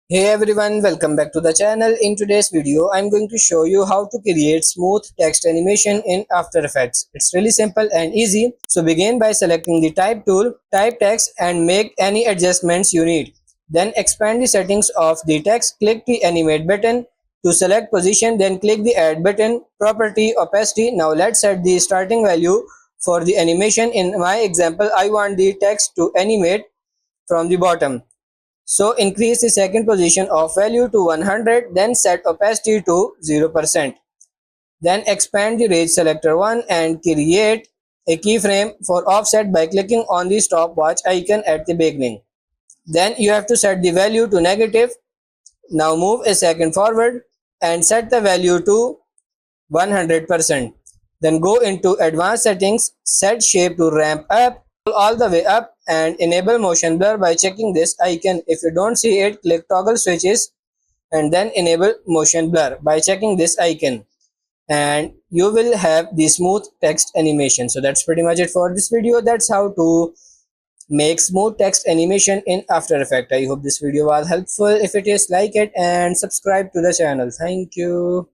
Hey everyone, welcome back to the channel. In today's video, I'm going to show you how to create smooth text animation in After Effects. It's really simple and easy. So begin by selecting the type tool, type text and make any adjustments you need. Then expand the settings of the text, click the animate button to select position, then click the add button, property, opacity. Now let's set the starting value for the animation. In my example, I want the text to animate from the bottom. So increase the second position of value to 100, then set opacity to 0%. Then expand the range selector 1 and create a keyframe for offset by clicking on the stopwatch icon at the beginning. Then you have to set the value to negative. Now move a second forward and set the value to 100%. Then go into advanced settings, set shape to ramp up all the way up and enable motion blur by checking this icon. If you don't see it, click toggle switches and then enable motion blur by checking this icon, and you will have the smooth text animation. So that's pretty much it for this video. That's how to make smooth text animation in After Effects. I hope this video was helpful. If it is, like it and subscribe to the channel. Thank you.